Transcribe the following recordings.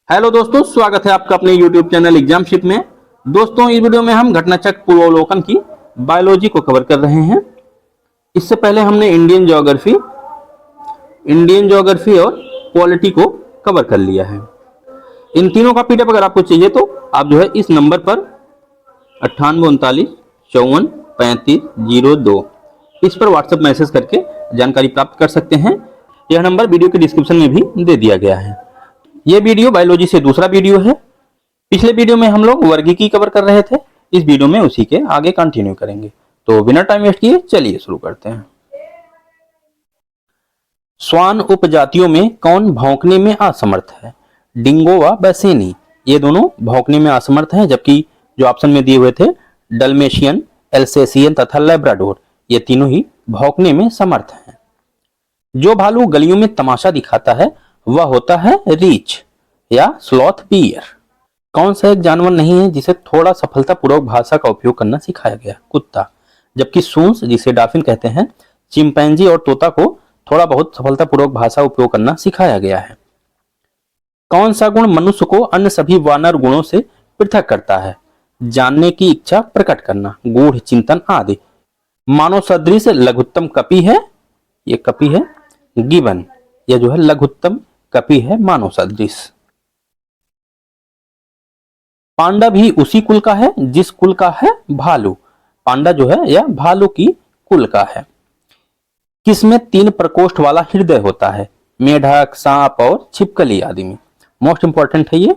Hello दोस्तों, स्वागत है आपका अपने YouTube चैनल एग्जामशिप में। दोस्तों, इस वीडियो में हम घटनाचक्र पूर्वावलोकन की बायोलॉजी को कवर कर रहे हैं। इससे पहले हमने इंडियन ज्योग्राफी और पॉलिटी को कवर कर लिया है। इन तीनों का पीडीएफ अगर आपको चाहिए तो आप जो है इस नंबर पर 9839543502 इस पर व्हाट्सएप मैसेज करके जानकारी प्राप्त कर सकते हैं। यह नंबर वीडियो के डिस्क्रिप्शन में भी दे दिया गया है। यह वीडियो बायोलॉजी से दूसरा वीडियो है। पिछले वीडियो में हम लोग वर्गीकी कवर कर रहे थे, इस वीडियो में उसी के आगे कंटिन्यू करेंगे। तो बिना टाइम वेस्ट किए चलिए शुरू करते हैं। श्वान उपजातियों में कौन भौंकने में असमर्थ है? डिंगो व बैसेनी, ये दोनों भौंकने में असमर्थ हैं, जबकि जो ऑप्शन में दिए हुए थे डल्मेशियन, एल्सेशियन तथा लैब्राडोर, ये तीनों ही भौंकने में समर्थ हैं। जो भालू गलियों में तमाशा दिखाता है वह होता है रीछ या स्लॉथ बियर। कौन सा एक जानवर नहीं है जिसे थोड़ा सफलतापूर्वक भाषा का उपयोग करना सिखाया गया? कुत्ता। जबकि सूंस, जिसे डॉल्फिन कहते हैं, चिंपैंजी और तोता को थोड़ा बहुत सफलतापूर्वक भाषा उपयोग करना सिखाया गया है। कौन सा गुण मनुष्य को अन्य सभी वानर गुणों से पृथक करता है? जानने की इच्छा प्रकट करना, गूढ़ चिंतन आदि। मानव सदृश लघुत्तम कपि है, ये कपि है गिबन, यह जो है लघुत्तम कपि है मानव सदृश। पांडा भी उसी कुल का है जिस कुल का है भालू। पांडा जो है यह भालू की कुल का है। किसमें 3 प्रकोष्ठ वाला हृदय होता है? मेढक, सांप और छिपकली आदि में। मोस्ट इंपॉर्टेंट है ये।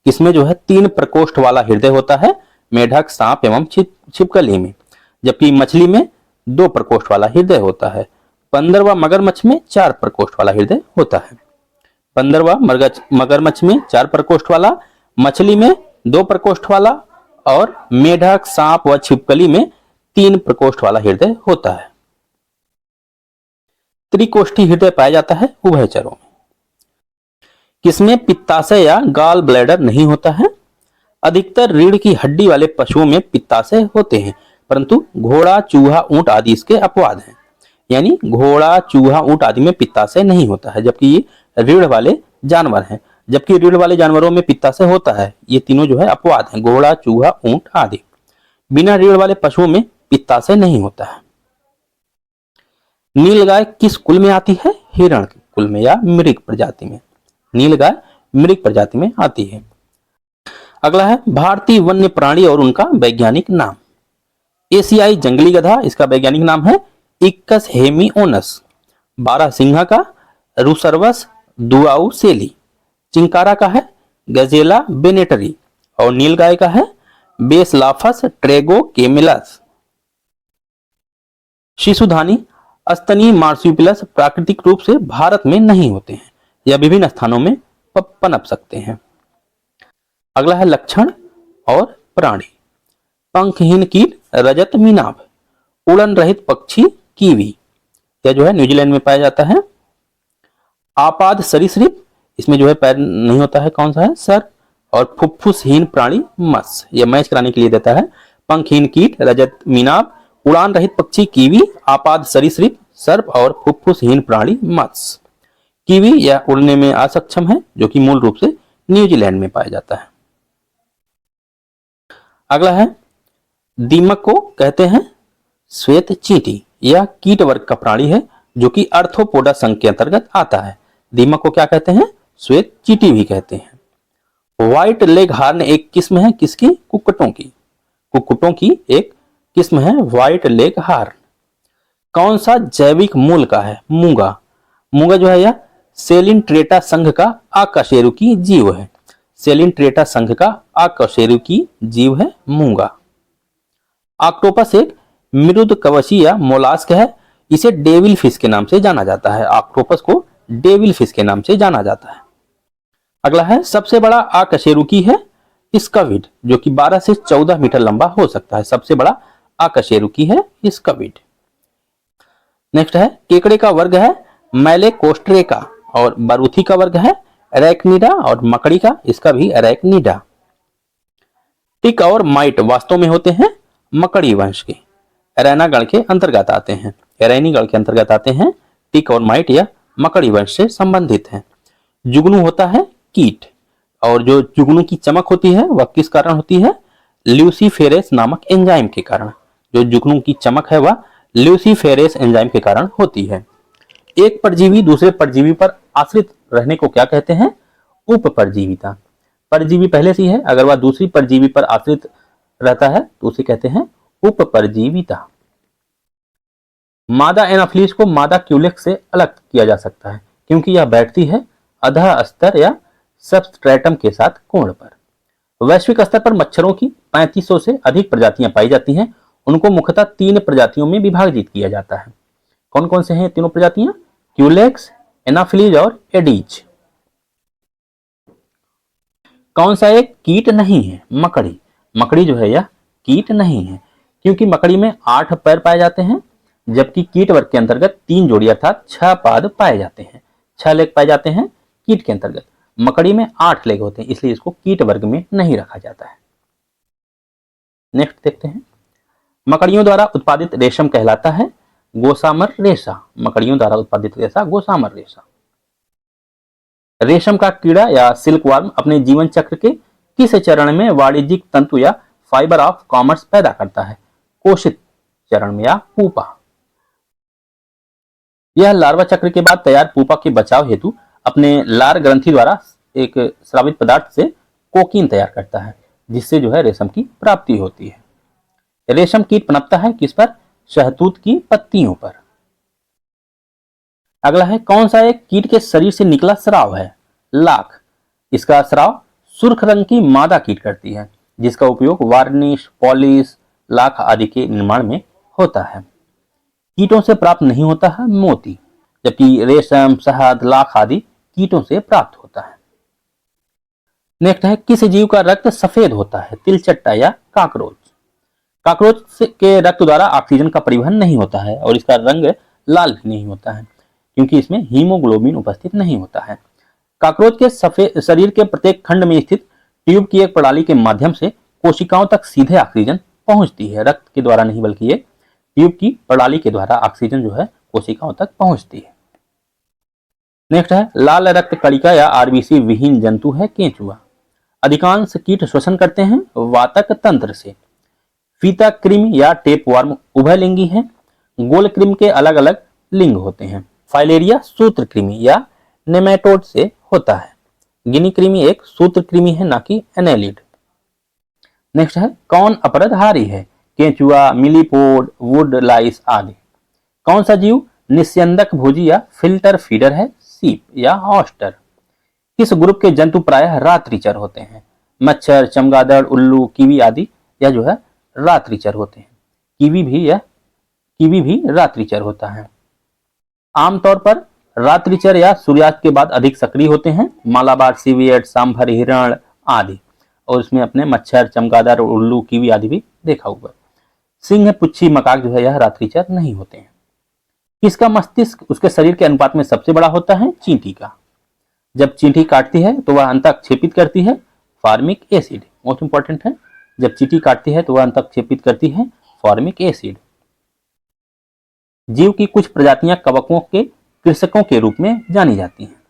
किसमें जो है 3 प्रकोष्ठ वाला हृदय होता है? मेढक, सांप एवं छिपकली में। जबकि मछली में 2 प्रकोष्ठ वाला हृदय होता है। बंदर व मगरमच्छ में 4 प्रकोष्ठ वाला हृदय होता है। बंदर व मगरमच्छ में 4 प्रकोष्ठ वाला, मछली में 2 प्रकोष्ठ वाला और मेढक, सांप व छिपकली में 3 प्रकोष्ठ वाला हृदय होता है। त्रिकोष्ठी हृदय पाया जाता है उभयचरों में। किसमें पित्ताशय या गॉल ब्लैडर नहीं होता है? अधिकतर रीढ़ की हड्डी वाले पशुओं में पित्ताशय होते हैं, परंतु घोड़ा, चूहा, ऊंट आदि इसके अपवाद हैं। यानी घोड़ा, चूहा, ऊंट आदि में पित्ताशय नहीं होता है, जबकि ये रीढ़ वाले जानवर हैं। जबकि रीढ़ वाले जानवरों में पित्ताशय होता है। ये तीनों जो है अपवाद हैं, घोड़ा, चूहा, ऊंट आदि। बिना रीढ़ वाले पशुओं में पित्ताशय नहीं होता है। नीलगाय किस कुल में आती है? हिरण के कुल में या मृग प्रजाति में। नीलगाय मृग प्रजाति में आती है। अगला है भारतीय वन्य प्राणी और उनका वैज्ञानिक नाम। एशियाई जंगली गधा, इसका वैज्ञानिक नाम है इक्कस हेमिओनस। बारहसिंघा का रुसर्वस दुआउसेली। चिंकारा का है गजेला बेनेटरी और नीलगाय का है बेसलाफस ट्रेगोकेमिलस। शिशुधानी स्तनी मार्supials प्राकृतिक रूप से भारत में नहीं होते हैं, यह विभिन्न स्थानों में पनप सकते हैं। अगला है लक्षण और प्राणी। पंखहीन कीट रजत मीनाभ। उड़न रहित पक्षी कीवी, यह जो है न्यूजीलैंड में पाया जाता है। आपाद सरीसृप, इसमें जो है पैर नहीं होता है, कौन सा है? सर्प। और फुफ्फुसहीन प्राणी मत्स्य, यह मैच कराने के लिए देता है। पंखहीन कीट रजत मीनाभ, उड़ान रहित पक्षी कीवी, आपाद सरीसृप सर्प और फुफ्फुसहीन प्राणी मत्स्य। कीवी यह उड़ने में असक्षम है, जो कि मूल रूप से न्यूजीलैंड में पाया जाता है। अगला है दीमक को कहते हैं श्वेत चींटी। यह कीट वर्ग का प्राणी है जो कि आर्थ्रोपोडा संघ के अंतर्गत आता है। दीमक को क्या कहते हैं? श्वेत चींटी भी कहते हैं। व्हाइट लेग हार्न एक किस्म है किसकी? कुक्कुटों की। कुक्कुटों की एक किस्म है व्हाइट लेग हार्न। कौन सा जैविक मूल का है? मूंगा। मूंगा जो है यह सेलिनट्रेटा संघ का अकशेरुकी जीव है। सेलिनट्रेटा संघ का अकशेरुकी जीव है मूंगा। ऑक्टोपस एक मृदुकवची या मोलास्क है। इसे डेविल फिश के नाम से जाना जाता है। ऑक्टोपस को डेविल फिश के नाम से जाना जाता है। अगला है सबसे बड़ा अकशेरुकी है स्क्विड, जो कि 12 से 14 मीटर लंबा हो सकता है। सबसे बड़ा अकशेरुकी है स्क्विड। नेक्स्ट है केकड़े का वर्ग है मैलेकोस्ट्रेका और बारूथी का वर्ग है एरेक्निडा और मकड़ी का इसका भी एरेक्निडा। टिक और माइट वास्तव में होते हैं मकड़ी वंश के, एरेना गण के अंतर्गत आते हैं। एरेनी गण के अंतर्गत आते हैं। टिक और माइट यह मकड़ी वंश से संबंधित हैं। जुगनू होता है कीट और जो जुगनू की चमक होती है वह किस कारण होती है? ल्यूसीफेरेस नामक एंजाइम के कारण। जो जुगनू की चमक है वह ल्यूसीफेरेस एंजाइम के कारण होती है। एक परजीवी दूसरे परजीवी पर आश्रित रहने को क्या कहते हैं? उपपरजीविता। परजीवी पहले से ही है, अगर वह दूसरी परजीवी पर आश्रित रहता है तो उसे कहते हैं उपपरजीविता। मादा एनाफिलीज को मादा क्यूलेक्स से अलग किया जा सकता है क्योंकि यह बैठती है अधः स्तर या सबस्ट्रेटम के साथ कोण पर। वैश्विक स्तर पर मच्छरों की 3500 से अधिक प्रजातियां पाई जाती हैं। उनको मुख्यतः 3 प्रजातियों में विभाजित किया जाता है। कौन कौन से हैं तीनों प्रजातियां? क्यूलेक्स, एनाफिलीज और एडीज। कौन सा एक कीट नहीं है? मकड़ी। मकड़ी जो है यह कीट नहीं है क्योंकि मकड़ी में 8 पैर पाए जाते हैं, जबकि कीट वर्ग के अंतर्गत 3 जोड़ी अर्थात 6 पाद पाए जाते हैं, 6 लेग पाए जाते हैं कीट के अंतर्गत। मकड़ी में 8 लेग होते हैं, इसलिए इसको कीट वर्ग में नहीं रखा जाता है। नेक्स्ट देखते हैं। मकड़ियों द्वारा उत्पादित रेशम कहलाता है गोसामर रेशा। मकड़ियों द्वारा उत्पादित रेशा गोसामर रेशा। रेशम का कीड़ा या सिल्कवर्म अपने जीवन चक्र के किस चरण में वाणिज्यिक तंतु या फाइबर ऑफ कॉमर्स पैदा करता है? कोशित चरण में या पूपा। यह लार्वा चक्र के बाद तैयार पूपा के बचाव हेतु अपने लार ग्रंथि द्वारा एक स्रावित पदार्थ से कोकीन तैयार करता है, जिससे जो है रेशम की प्राप्ति होती है। रेशम कीट पनपता है किस पर? शहतूत की पत्तियों पर। अगला है, कौन सा एक कीट के शरीर से निकला स्राव है? लाख। इसका स्राव सुर्ख रंग की मादा कीट करती है, जिसका उपयोग वार्निश, पॉलिश, लाख आदि के निर्माण में होता है। कीटों से प्राप्त नहीं होता है मोती, जबकि रेशम, शहद, लाख आदि कीटों से प्राप्त होता है। नेक्स्ट है, किस जीव का रक्त सफेद होता है? तिलचट्टा या काकरोच। काकरोच के रक्त द्वारा ऑक्सीजन का परिवहन नहीं होता है और इसका रंग लाल भी नहीं होता है क्योंकि इसमें हीमोग्लोबिन उपस्थित नहीं होता है। काकरोच के सफेद शरीर के प्रत्येक खंड में स्थित ट्यूब की एक प्रणाली के माध्यम से कोशिकाओं तक सीधे ऑक्सीजन पहुंचती है। रक्त के द्वारा नहीं बल्कि ये ट्यूब की प्रणाली के द्वारा ऑक्सीजन जो है कोशिकाओं तक पहुंचती है। नेक्स्ट है, लाल रक्त कणिका या आरबीसी विहीन जंतु है केंचुआ। अधिकांश कीट श्वसन करते हैं वातक तंत्र से। फीता कृमि या टेपवर्म उभयलिंगी है। गोल कृमि के अलग अलग लिंग होते हैं। फाइलेरिया सूत्र कृमि या नेमेटोड से होता है। गिनी कृमि एक सूत्र कृमि है, ना कि एनेलिड। नेक्स्ट है, कौन अपरदहारी है? केंचुआ, मिलीपोड, वुड लाइस आदि। कौन सा जीव निस्यंदक भोजी या फिल्टर फीडर है? सीप या ऑस्टर। किस ग्रुप के जंतु प्रायः रात्रिचर होते हैं? मच्छर, चमगादड़, उल्लू, कीवी आदि या जो है रात्रिचर होते हैं। कीवी भी रात्रिचर होता है। आमतौर पर रात्रिचर या सूर्यास्त के बाद अधिक सक्रिय होते हैं। मालाबार सिवियट, सांभर हिरण आदि, और इसमें अपने मच्छर, चमगादड़, उल्लू, कीवी आदि भी देखा हुआ। सिंह, पुच्छी, मकाक जो है यह रात्रिचर नहीं होते हैं। किसका मस्तिष्क उसके शरीर के अनुपात में सबसे बड़ा होता है? चींटी का। जब चींटी काटती है तो वह अंतःक्षेपित करती है फॉर्मिक एसिड। मोस्ट इंपॉर्टेंट है, जब चींटी काटती है तो वह अंतःक्षेपित करती है फॉर्मिक एसिड। जीव की कुछ प्रजातियां कवकों के कृषकों के रूप में जानी जाती हैं।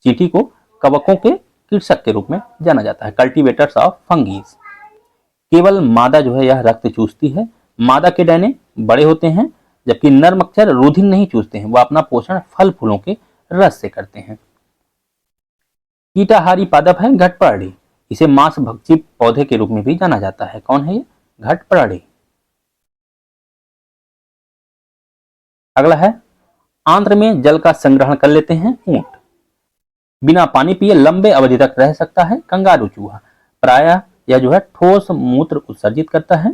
चींटी को कवकों के कृषक के रूप में जाना जाता है, कल्टीवेटर्स ऑफ फंगीज। केवल मादा जो है यह रक्त चूसती है। मादा के डैने बड़े होते हैं, जबकि नर मच्छर रुधिर नहीं चूसते हैं, वह अपना पोषण फल फूलों के रस से करते हैं। कीटाहारी पादप है घटपर्णी। इसे मांस भक्षी पौधे के रूप में भी जाना जाता है। कौन है ये? घटपर्णी। अगला है, आंत्र में जल का संग्रहण कर लेते हैं ऊंट। बिना पानी पिए लंबे अवधि तक रह सकता है कंगारू चूहा। प्रायः यह जो है ठोस मूत्र उत्सर्जित करता है।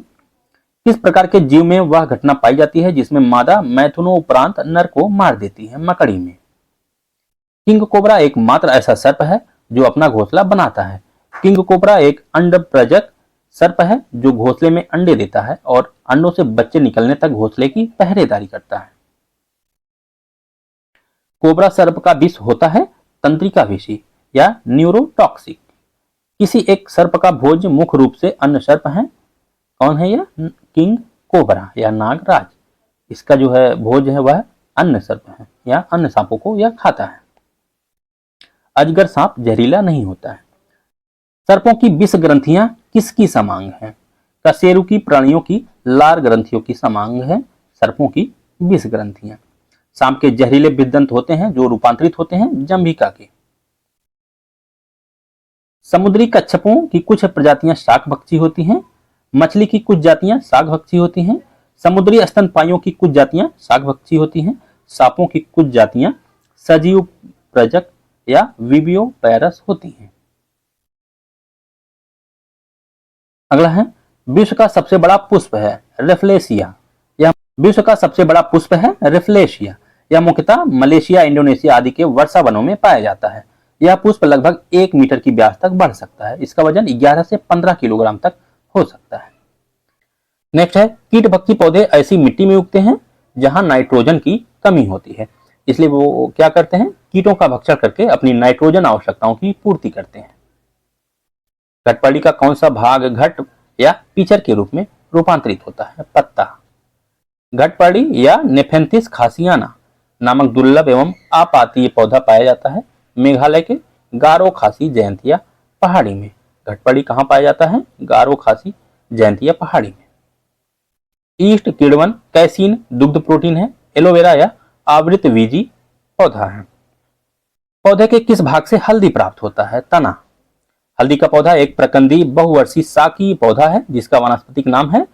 किस प्रकार के जीव में वह घटना पाई जाती है जिसमें मादा मैथुनों उपरांत नर को मार देती है? मकड़ी में। किंग कोबरा एकमात्र ऐसा सर्प है जो अपना घोंसला बनाता है। किंग कोबरा एक अंड प्रजक सर्प है जो घोंसले में अंडे देता है और अंडों से बच्चे निकलने तक घोंसले की पहरेदारी करता है। कोबरा सर्प का विष होता है तंत्रिका विषी या न्यूरोटॉक्सिक। किसी एक सर्प का भोज मुख्य रूप से अन्य सर्प है। कौन है यह? किंग कोबरा या नागराज। इसका जो है भोज है वह अन्य सर्प है या अन्य सांपों को यह खाता है। अजगर सांप जहरीला नहीं होता है। सर्पों की विष ग्रंथियां किसकी समांग हैं? कशेरुकी प्राणियों की लार ग्रंथियों की समांग है सर्पों की विष ग्रंथियां। सांप के जहरीले विषदंत होते हैं जो रूपांतरित होते हैं जंभिका के। समुद्री कच्छपों की कुछ प्रजातियां शाकभक्षी होती हैं। मछली की कुछ जातियां शाकभक्षी होती हैं। समुद्री स्तनपाइयों की कुछ जातियां शाकभक्षी होती हैं। सांपों की कुछ जातियां सजीव प्रजक या विवियोपैरस होती हैं। अगला है विश्व का सबसे बड़ा पुष्प है रेफ्लेशिया। यह विश्व का सबसे बड़ा पुष्प है रेफ्लेशिया। यह मुख्यतः मलेशिया, इंडोनेशिया आदि के वर्षा वनों में पाया जाता है। यह पुष्प लगभग 1 मीटर की व्यास तक बढ़ सकता है। इसका वजन 11 से 15 किलोग्राम तक हो सकता है। नेक्स्ट है कीट भक्षी पौधे ऐसी मिट्टी में उगते हैं जहां नाइट्रोजन की कमी होती है, इसलिए वो क्या करते हैं, कीटों का भक्षण करके अपनी नाइट्रोजन आवश्यकताओं की पूर्ति करते हैं। घटपड़ी का कौन सा भाग घट या पिचर के रूप में रूपांतरित होता है? पत्ता। घटपड़ी या नेफेंथिस खासियाना नामक दुर्लभ एवं आपातीय पौधा पाया जाता है मेघालय के गारो खासी जयंतिया पहाड़ी में। घटपड़ी कहाँ पाया जाता है? गारो खासी जयंतिया पहाड़ी में। ईस्ट किड़वन कैसीन दुग्ध प्रोटीन है। एलोवेरा या आवृतबीजी पौधा है। पौधे के किस भाग से हल्दी प्राप्त होता है? तना। हल्दी का पौधा एक प्रकंदी बहुवर्षीय शाकीय पौधा है जिसका वानस्पतिक नाम है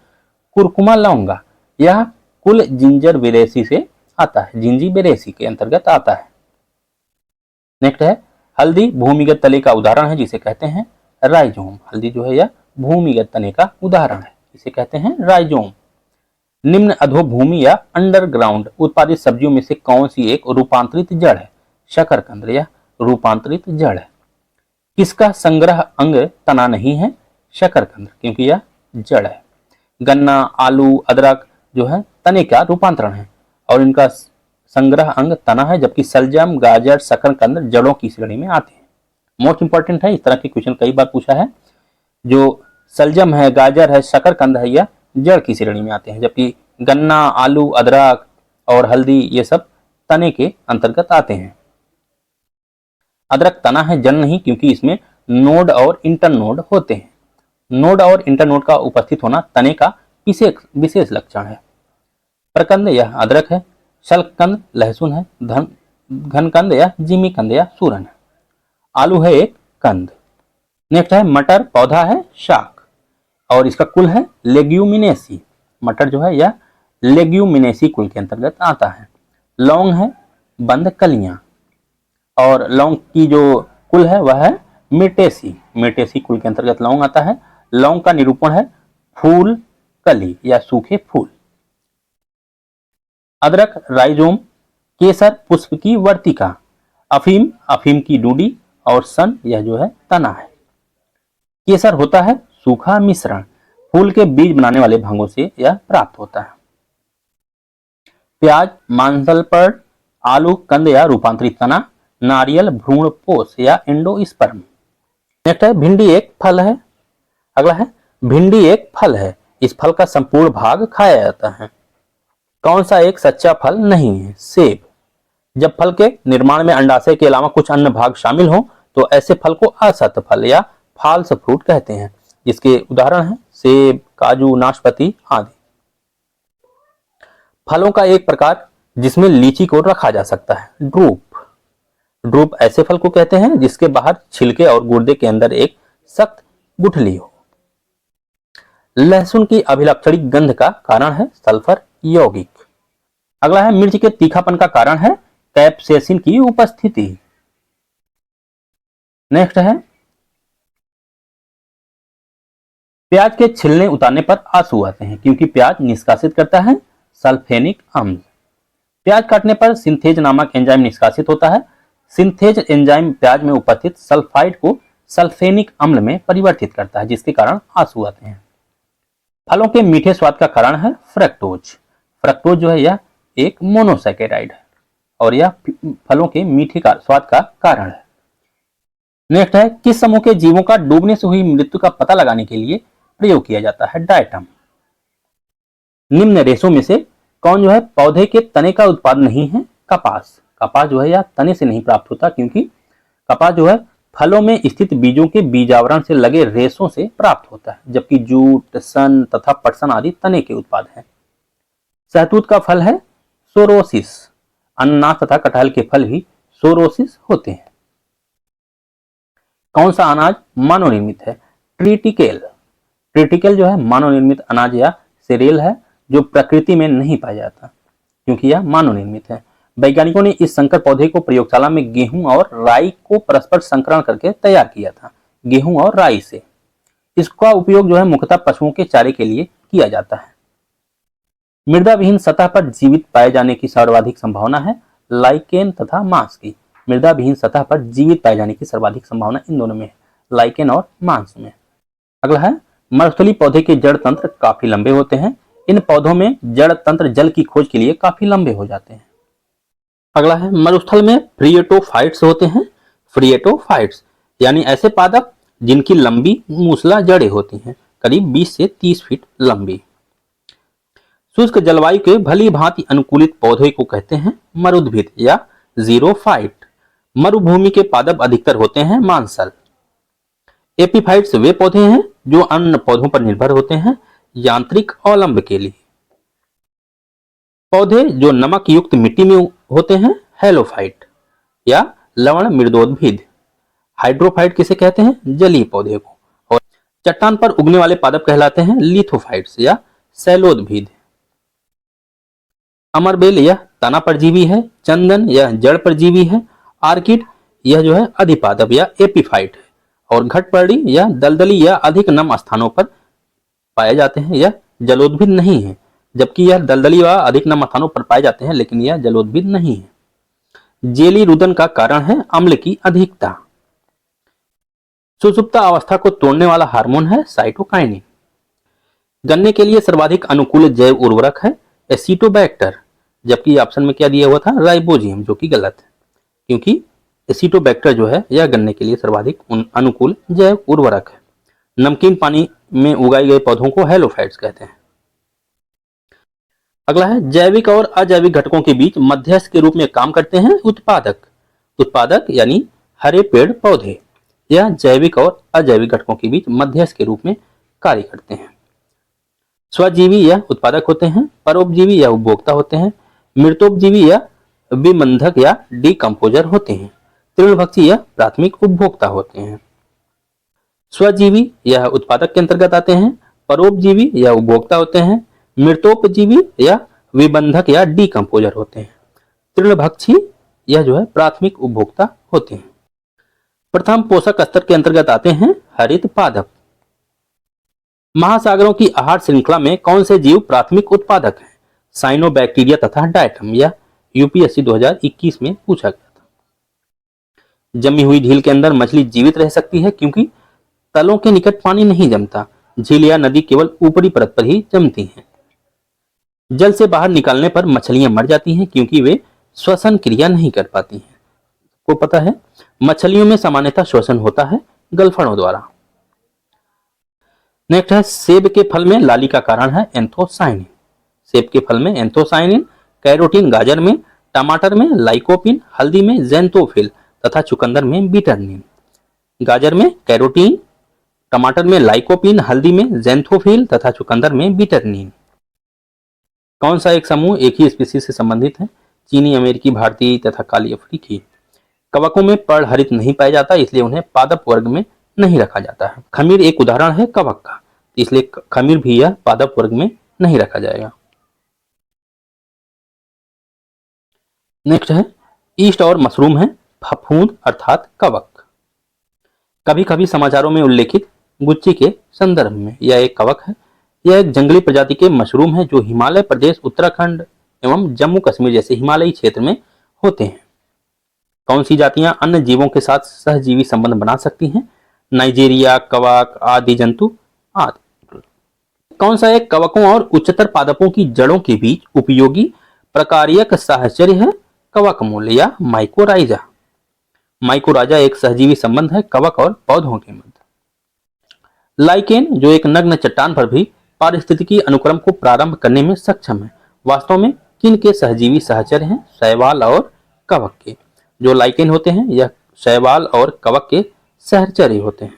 कुरकुमा लौंगा। यह कुल जिंजर बेरेसी से आता है, जिंजी बेरेसी के अंतर्गत आता है। नेक्स्ट है हल्दी भूमिगत तले का उदाहरण है जिसे कहते हैं राइजोम। हल्दी जो है यह भूमिगत तने का उदाहरण है, इसे कहते हैं राइजोम। निम्न अधोभूमि या अंडरग्राउंड उत्पादित सब्जियों में से कौन सी एक रूपांतरित जड़ है? शकरकंद या रूपांतरित जड़ है। किसका संग्रह अंग तना नहीं है? शकरकंद, क्योंकि यह जड़ है। गन्ना, आलू, अदरक जो है तने का रूपांतरण है और इनका संग्रह अंग तना है, जबकि सलजम, गाजर, शकरकंद जड़ों की श्रेणी में आते हैं। मोस्ट इंपॉर्टेंट है, इस तरह के क्वेश्चन कई बार पूछा है। जो सलजम है, गाजर है, शकरकंद है, यह जड़ की श्रेणी में आते हैं, जबकि गन्ना, आलू, अदरक और हल्दी ये सब तने के अंतर्गत आते हैं। अदरक तना है, जड़ नहीं, क्योंकि इसमें नोड और इंटरनोड होते हैं। नोड और इंटरनोड का उपस्थित होना तने का विशेष लक्षण है। प्रकंद यह अदरक है। शल्ककंद लहसुन है। घनकंद या जिमीकंद या सूरन है। आलू है एक कंद। नेक्स्ट है मटर पौधा है शाक और इसका कुल है लेग्यूमिनेसी। मटर जो है यह लेग्यूमिनेसी कुल के अंतर्गत आता है। लौंग है बंद कलियां और लौंग की जो कुल है वह है मिर्टेसी। मिर्टेसी कुल के अंतर्गत लौंग आता है। लौंग का निरूपण है फूल कली या सूखे फूल। अदरक राइजोम। केसर पुष्प की वर्तिका। अफीम अफीम की डूडी और सन यह जो है तना है। केसर होता है सूखा मिश्रण। फूल के बीज बनाने वाले भागों से यह प्राप्त होता है। प्याज मांसलपर्ड। आलू कंद या रूपांतरित तना। नारियल भ्रूणपोष या एंडोस्पर्म। नेक्स्ट है भिंडी एक फल है। अगला है भिंडी एक फल है। इस फल का संपूर्ण भाग खाया जाता है। कौन सा एक सच्चा फल नहीं है? सेब। जब फल के निर्माण में अंडाशय के अलावा कुछ अन्य भाग शामिल हो तो ऐसे फल को असत फल या फाल्स फ्रूट कहते हैं, जिसके उदाहरण हैं सेब, काजू, नाशपाती आदि। फलों का एक प्रकार जिसमें लीची को रखा जा सकता है ड्रूप। ड्रूप ऐसे फल को कहते हैं जिसके बाहर छिलके और गुर्दे के अंदर एक सख्त गुठली हो। लहसुन की अभिलक्षणिक गंध का कारण है सल्फर यौगिक। अगला है मिर्च के तीखापन का कारण है कैप्सेसिन की उपस्थिति। नेक्स्ट है प्याज के छिलने उतारने पर आंसू आते हैं क्योंकि प्याज निष्कासित करता है सल्फेनिक अम्ल। प्याज काटने पर सिंथेज नामक एंजाइम निष्कासित होता है। सिंथेज एंजाइम प्याज में उपस्थित सल्फाइड को सल्फेनिक अम्ल में परिवर्तित करता है, जिसके कारण आंसू आते हैं। फलों के मीठे स्वाद का कारण है फ्रक्टोज। फ्रक्टोज जो है यह एक मोनोसैकेराइड है और यह फलों के मीठे स्वाद का कारण है। नेक्स्ट है किस समूह के जीवों का डूबने से हुई मृत्यु का पता लगाने के लिए प्रयोग किया जाता है? डायटम। निम्न रेशों में से कौन जो है पौधे के तने का उत्पाद नहीं है? कपास। कपास जो है यह तने से नहीं प्राप्त होता क्योंकि कपास जो है फलों में स्थित बीजों के बीजावरण से लगे रेशों से प्राप्त होता है, जबकि जूट, सन तथा पटसन आदि तने के उत्पाद हैं। शहतूत का फल है सोरोसिस। अनानास तथा कटहल के फल भी सोरोसिस होते हैं। कौन सा अनाज मानव निर्मित है? ट्रिटिकेल। ट्रिटिकेल जो है मानव निर्मित अनाज या सेरेल है जो प्रकृति में नहीं पाया जाता क्योंकि यह मानव निर्मित है। वैज्ञानिकों ने इस संकर पौधे को प्रयोगशाला में गेहूं और राई को परस्पर संकरण करके तैयार किया था, गेहूं और राई से। इसका उपयोग जो है मुख्यतः पशुओं के चारे के लिए किया जाता है। मृदा विहीन सतह पर जीवित पाए जाने की सर्वाधिक संभावना है लाइकेन तथा मांस की। मृदा विहीन सतह पर जीवित पाए जाने की सर्वाधिक संभावना इन दोनों में है, लाइकेन और मांस में। अगला है मरुस्थलीय पौधे के जड़ तंत्र काफी लंबे होते हैं। इन पौधों में जड़ तंत्र जल की खोज के लिए काफी लंबे हो जाते हैं। अगला है मरुस्थल में फ्रिएटोफाइट्स होते हैं। फ्रिएटोफाइट्स यानी ऐसे पादप जिनकी लंबी मूसला जड़ें होती हैं, करीब 20 से 30 फीट लंबी। शुष्क जलवायु के भली भांति अनुकूलित पौधे को कहते हैं मरुद्भिद या जीरोफाइट। मरुभूमि के पादप अधिकतर होते हैं मांसल। एपीफाइट्स वे पौधे हैं जो अन्य पौधों पर निर्भर होते हैं यांत्रिक अवलंब के लिए। पौधे जो नमक युक्त मिट्टी में होते हैं हेलोफाइट या लवण मृदोद्भिद। हाइड्रोफाइट किसे कहते हैं? जलीय पौधे को। और चट्टान पर उगने वाले पादप कहलाते हैं लिथोफाइट्स या सैलोद्भिद। अमरबेल यह तना परजीवी है। चंदन यह जड़ परजीवी है। आर्किड यह जो है अधिपादप या एपीफाइट है। और घटपर्णी या दलदली या अधिक नम स्थानों पर पाए जाते हैं। यह जलोद्भिद नहीं है, जबकि यह दलदली व अधिक नम स्थानों पर पाए जाते हैं, लेकिन यह जलोद्भिद नहीं है। जेली रुदन का कारण है अम्ल की अधिकता। सुषुप्त अवस्था को तोड़ने वाला हार्मोन है साइटोकाइनिन। गन्ने के लिए सर्वाधिक अनुकूल जैव उर्वरक है एसिटोबैक्टर, जबकि ऑप्शन में क्या दिया हुआ था? राइबोजियम, जो कि गलत है क्योंकि एसिटोबैक्टर जो है यह गन्ने के लिए सर्वाधिक अनुकूल जैव उर्वरक है। नमकीन पानी में उगाए गए पौधों को हेलोफाइट्स कहते हैं। अगला है जैविक और अजैविक घटकों के बीच मध्यस्थ के रूप में काम करते हैं उत्पादक। उत्पादक यानी हरे पेड़ पौधे यह जैविक और अजैविक घटकों के बीच मध्यस्थ के रूप में कार्य करते हैं। स्वजीवी या उत्पादक होते हैं। परोपजीवी या उपभोक्ता होते हैं। मृतोपजीवी या विबंधक या डिकम्पोजर होते हैं। तृणभक्षी या प्राथमिक उपभोक्ता होते हैं। स्वजीवी यह उत्पादक के अंतर्गत आते हैं। परोपजीवी या उपभोक्ता होते हैं। मृतोपजीवी या विबंधक या डिकम्पोजर होते हैं। तृणभक्षी यह जो है प्राथमिक उपभोक्ता होते हैं। प्रथम पोषक स्तर के अंतर्गत आते हैं हरित पादप। महासागरों की आहार श्रृंखला में कौन से जीव प्राथमिक उत्पादक हैं? साइनोबैक्टीरिया तथा डायटम। यह यूपीएससी 2021 में पूछा गया था। जमी हुई झील के अंदर मछली जीवित रह सकती है क्योंकि तलों के निकट पानी नहीं जमता। झील या नदी केवल ऊपरी परत पर ही जमती हैं। जल से बाहर निकालने पर मछलियां मर जाती हैं क्योंकि वे श्वसन क्रिया नहीं कर पाती हैं। को पता है मछलियों में सामान्यतः श्वसन होता है गलफड़ों द्वारा। नेक्स्ट है सेब के फल में लाली का कारण है एंथोसाइनिन। सेब के फल में एंथोसाइनिन, कैरोटीन गाजर में, टमाटर में लाइकोपिन, हल्दी में ज़ैंथोफिल तथा चुकंदर में बिटरनिन। गाजर में कैरोटीन, टमाटर में लाइकोपिन, हल्दी में ज़ैंथोफिल तथा चुकंदर में बिटरनिन। कौन सा एक समूह एक ही स्पीशीज से संबंधित है? चीनी, अमेरिकी, भारतीय तथा काली अफ्रीकी। कवकों में पर्ण हरित नहीं पाया जाता, इसलिए उन्हें पादप वर्ग में नहीं रखा जाता है। खमीर एक उदाहरण है कवक का, इसलिए खमीर भी यह पादप वर्ग में नहीं रखा जाएगा। नेक्स्ट है ईस्ट और मशरूम है फफूंद अर्थात कवक। कभी कभी समाचारों में उल्लेखित गुच्ची के संदर्भ में यह एक कवक है। यह एक जंगली प्रजाति के मशरूम है जो हिमालय प्रदेश, उत्तराखंड एवं जम्मू कश्मीर जैसे हिमालयी क्षेत्र में होते हैं। कौन सी जातियां अन्य जीवों के साथ सहजीवी संबंध बना सकती हैं? नाइजीरिया, कवक, आदि जंतु आदि। कौन सा एक कवकों और उच्चतर पादपों की जड़ों के बीच उपयोगी प्रकार्यक साहचर्य है? कवक मूल या माइकोराइजा। माइकोराइजा एक सहजीवी संबंध है कवक और पौधों के मध्य। लाइकेन जो एक नग्न चट्टान पर भी पारिस्थितिकी अनुक्रम को प्रारंभ करने में सक्षम है, वास्तव में किन के सहजीवी सहचर्य हैं? शैवाल और कवक के। जो लाइकेन होते हैं यह शैवाल और कवक के सहचरी होते हैं।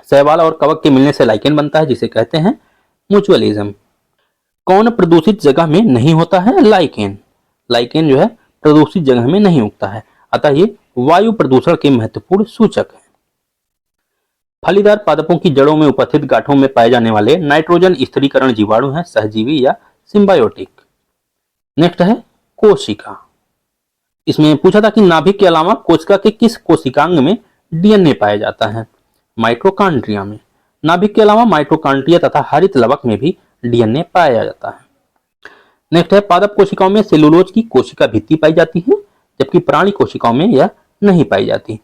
शैवाल और कवक के मिलने से लाइकेन बनता है, जिसे कहते हैं म्यूचुअलिज्म। कौन प्रदूषित जगह में नहीं होता है? लाइकेन। लाइकेन जो है प्रदूषित जगह में नहीं उगता है, अतः ये वायु प्रदूषण के महत्वपूर्ण सूचक है। फलीदार पादपों की जड़ों में उपस्थित गांठों में पाए जाने वाले नाइट्रोजन स्थिरीकरण जीवाणु हैं सहजीवी या सिम्बायोटिक। नेक्स्ट है कोशिका। इसमें पूछा था कि नाभिक के अलावा कोशिका के किस कोशिकांग में डीएनए पाया जाता है? माइटोकॉन्ड्रिया में। नाभिक के अलावा माइटोकॉन्ड्रिया तथा हरित लवक में भी डीएनए पाया जाता है। नेक्स्ट है पादप कोशिकाओं में सेलुलोज की कोशिका भित्ति पाई जाती है, जबकि प्राणी कोशिकाओं में यह नहीं पाई जाती।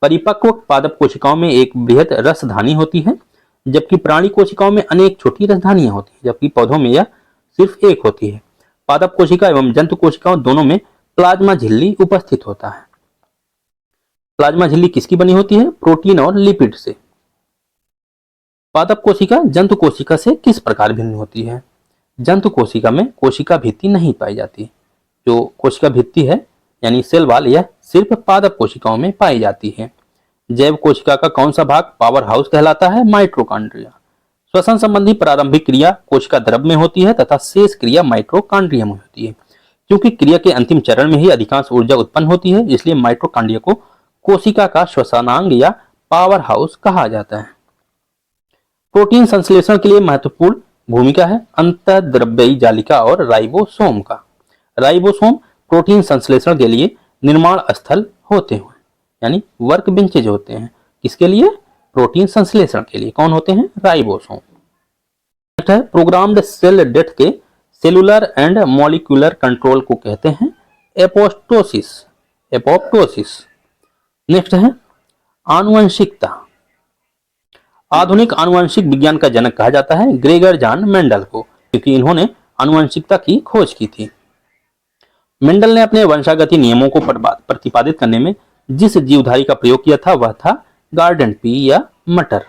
परिपक्व पादप कोशिकाओं में एक बृहद रसधानी होती है, जबकि प्राणी कोशिकाओं में अनेक छोटी रसधानियां होती हैं, जबकि पौधों में यह सिर्फ एक होती है। पादप कोशिका एवं जंतु कोशिकाओं दोनों में प्लाज्मा झिल्ली उपस्थित होता है। प्लाज्मा झिल्ली किसकी बनी होती है? प्रोटीन और लिपिड से। पादप कोशिका जंतु कोशिका से किस प्रकार भिन्न होती है? जंतु कोशिका में कोशिका भित्ति नहीं पाई जाती। जो कोशिका भित्ति है यानी सेल वॉल, यह सिर्फ पादप कोशिकाओं में पाई जाती है। जैव कोशिका का कौन सा भाग पावर हाउस कहलाता है? माइटोकॉन्ड्रिया। श्वसन संबंधी प्रारंभिक क्रिया कोशिका द्रव में होती है तथा शेष क्रिया माइटोकॉन्ड्रिया में होती है। क्योंकि क्रिया के अंतिम चरण में ही अधिकांश ऊर्जा उत्पन्न होती है, इसलिए माइटोकॉन्ड्रिया को कोशिका का श्वसनांग या पावर हाउस कहा जाता है। प्रोटीन संश्लेषण के लिए महत्वपूर्ण भूमिका है अंतःद्रव्यी जालिका और राइबोसोम का। राइबोसोम प्रोटीन संश्लेषण के लिए निर्माण स्थल होते हैं, यानी वर्क बेंचेज होते हैं। किसके लिए? प्रोटीन संश्लेषण के लिए। कौन होते हैं? राइबोसोम। है प्रोग्राम्ड सेल डेथ के सेलुलर एंड मॉलिक्यूलर कंट्रोल को कहते हैं एपोप्टोसिस। एपोप्टोसिस। नेक्स्ट है आनुवंशिकता। आधुनिक आनुवंशिक विज्ञान का जनक कहा जाता है ग्रेगर जॉन मेंडल को, क्योंकि इन्होंने आनुवंशिकता की खोज की थी। मेंडल ने अपने वंशागति नियमों को प्रतिपादित करने में जिस जीवधारी का प्रयोग किया था वह था गार्डन पी या मटर।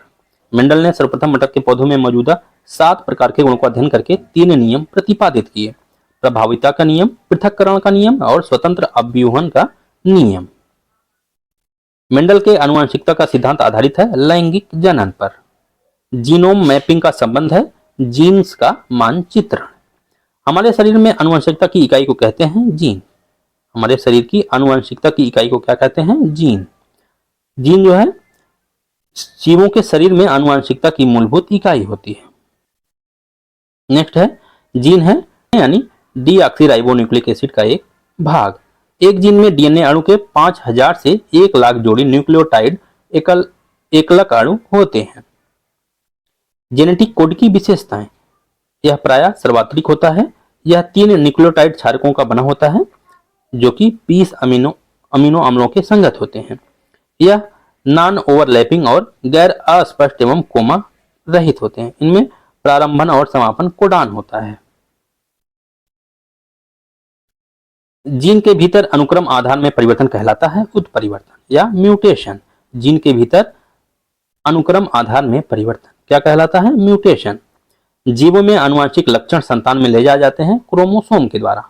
मेंडल ने सर्वप्रथम मटर के पौधों में मौजूदा 7 प्रकार के गुणों का अध्ययन करके 3 नियम प्रतिपादित किए: प्रभाविता का नियम, पृथक्करण का नियम और स्वतंत्र अव्यूहन का नियम। मेंडल के आनुवंशिकता का सिद्धांत आधारित है लैंगिक जनन पर। जीनोम मैपिंग का संबंध है जीन्स का मानचित्रण। हमारे शरीर में आनुवंशिकता की इकाई को कहते हैं जीन। हमारे शरीर की आनुवंशिकता की इकाई को क्या कहते हैं? जीन। जीन जो है जीवों के शरीर में आनुवंशिकता की मूलभूत इकाई होती है। नेक्स्ट है जीन है यानी डीऑक्सीराइबोन्यूक्लिक एसिड का एक भाग। एक जीन में डीएनए अणु के 5000 से 1 लाख जोड़ी न्यूक्लियोटाइड एकलक अणु होते हैं। जेनेटिक कोड की विशेषताएं। यह प्रायः सर्वात्रिक होता है। यह 3 न्यूक्लियोटाइड क्षारकों का बना होता है जो कि 20 अमीनो अम्लों के संगत होते हैं। यह नॉन ओवरलैपिंग और गैर अस्पष्ट एवं कोमा रहित होते हैं। इनमें प्रारंभन और समापन कोडान होता है। जीन के भीतर अनुक्रम आधार में परिवर्तन कहलाता है उत्परिवर्तन या म्यूटेशन। जीन के भीतर अनुक्रम आधार में परिवर्तन क्या कहलाता है? म्यूटेशन। जीवों में आनुवंशिक लक्षण संतान में ले जाए जाते हैं क्रोमोसोम के द्वारा।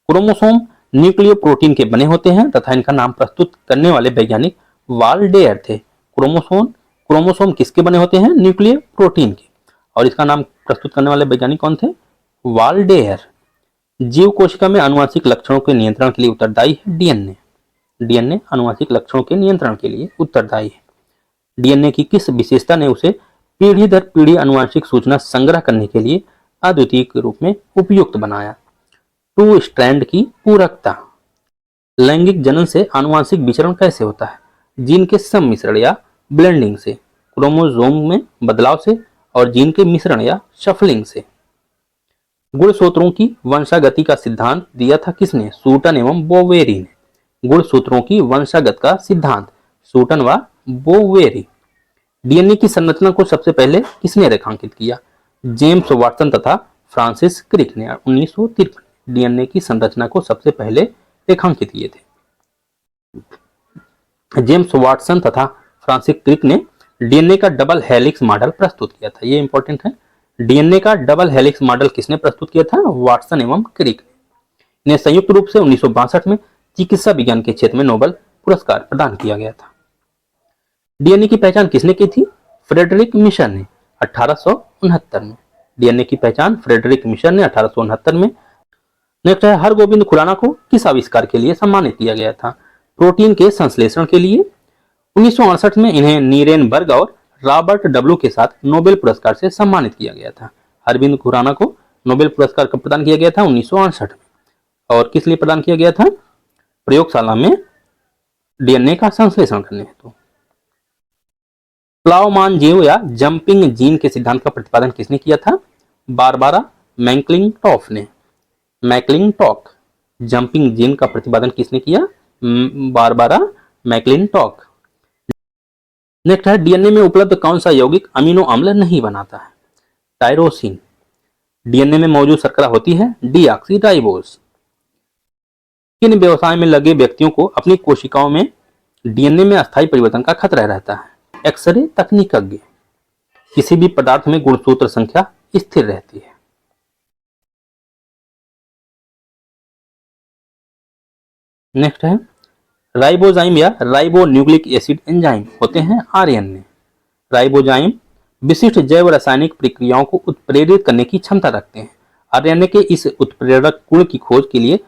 क्रोमोसोम न्यूक्लियो प्रोटीन के बने होते हैं तथा इनका नाम प्रस्तुत करने वाले वैज्ञानिक वाल्डेयर थे। क्रोमोसोम किसके बने होते हैं? न्यूक्लियो प्रोटीन के, और इसका नाम प्रस्तुत करने वाले वैज्ञानिक कौन थे? वाल्डेयर। जीव कोशिका में आनुवंशिक लक्षणों के नियंत्रण के लिए उत्तरदायी है डीएनए। डीएनए आनुवंशिक लक्षणों के नियंत्रण के लिए उत्तरदायी है। डीएनए की किस विशेषता ने उसे पीढ़ी दर पीढ़ी आनुवंशिक सूचना संग्रह करने के लिए अद्वितीय के रूप में उपयुक्त बनाया? 2 स्ट्रैंड की पूरकता। लैंगिक जनन से आनुवंशिक विचरण कैसे होता है? जीन के सम्मिश्रण या ब्लेंडिंग से, क्रोमोसोम में बदलाव से और जीन के मिश्रण या शफलिंग से। गुणसूत्रों की वंशागति का सिद्धांत दिया था किसने? सूटन एवं बोवेरी ने। गुणसूत्रों की वंशागत का सिद्धांत सूटन व बोवेरी। डीएनए की संरचना को सबसे पहले किसने रेखांकित किया? जेम्स वाटसन तथा फ्रांसिस क्रिक ने 1953 डीएनए की संरचना को सबसे पहले रेखांकित किए थे। जेम्स वाटसन तथा फ्रांसिस क्रिक ने डीएनए का डबल हेलिक्स मॉडल प्रस्तुत किया था। ये इंपॉर्टेंट है। डीएनए का डबल हेलिक्स मॉडल किसने प्रस्तुत किया था? वाटसन एवं क्रिक ने। इन्हें संयुक्त रूप से 1962 में चिकित्सा विज्ञान के क्षेत्र में नोबेल पुरस्कार प्रदान किया गया था। डीएनए की पहचान किसने की थी? फ्रेडरिक मिशर ने 1869 में। डीएनए की पहचान फ्रेडरिक मिशर ने 1869 में। नेक्स्ट है, हरगोविंद खुराना को किस आविष्कार के लिए सम्मानित किया गया था? प्रोटीन के संश्लेषण के लिए। 1968 में इन्हें नीरेनबर्ग और रॉबर्ट डब्ल्यू के साथ नोबेल पुरस्कार से सम्मानित किया गया था। अरविंद खुराना को नोबेल पुरस्कार कब प्रदान किया गया था? 1968 में। और किस लिए प्रदान किया गया था? प्रयोगशाला में डीएनए का संश्लेषण करने हेतु। प्लावमान जीव या जंपिंग जीन के सिद्धांत का प्रतिपादन किसने किया था? बारबारा मैक्लिंटॉफ ने। मैक्लिंटॉक जंपिंग जीन का प्रतिपादन किसने किया? Barbara McClintock. नेक्स्ट है, डीएनए में उपलब्ध कौन सा यौगिक अमीनो अम्ल नहीं बनाता है? टायरोसिन। डीएनए में मौजूद शर्करा होती है डीऑक्सीराइबोस। किन व्यवसाय में लगे व्यक्तियों को अपनी कोशिकाओं में डीएनए में अस्थायी परिवर्तन का खतरा रहता है? एक्सरे तकनीकज्ञ। किसी भी पदार्थ में गुणसूत्र संख्या स्थिर रहती है। नेक्स्ट है, राइबोजाइम या राइबोन्यूक्लिक एसिड एंजाइम होते हैं आरएनए। राइबोजाइम विशिष्ट जैव रासायनिक प्रक्रियाओं को उत्प्रेरित करने की क्षमता रखते हैं। आरएनए के इस उत्प्रेरक गुण की खोज के लिए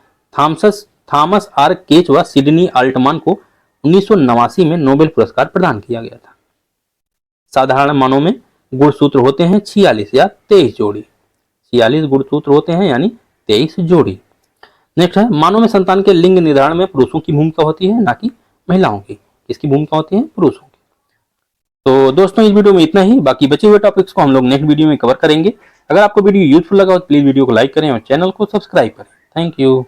थॉमस आर केच व सिडनी अल्टमैन को 1989 में नोबेल पुरस्कार प्रदान किया गया था। साधारण मानव में गुणसूत्र होते हैं 46 या 23 जोड़ी। 46 गुणसूत्र होते हैं यानी 23 जोड़ी। नेक्स्ट है, मानव में संतान के लिंग निर्धारण में पुरुषों की भूमिका होती है ना कि महिलाओं की। किसकी भूमिका होती है? पुरुषों की। तो दोस्तों इस वीडियो में इतना ही, बाकी बचे हुए टॉपिक्स को हम लोग नेक्स्ट वीडियो में कवर करेंगे। अगर आपको वीडियो यूजफुल लगा तो प्लीज वीडियो को लाइक करें और चैनल को सब्सक्राइब करें। Thank you.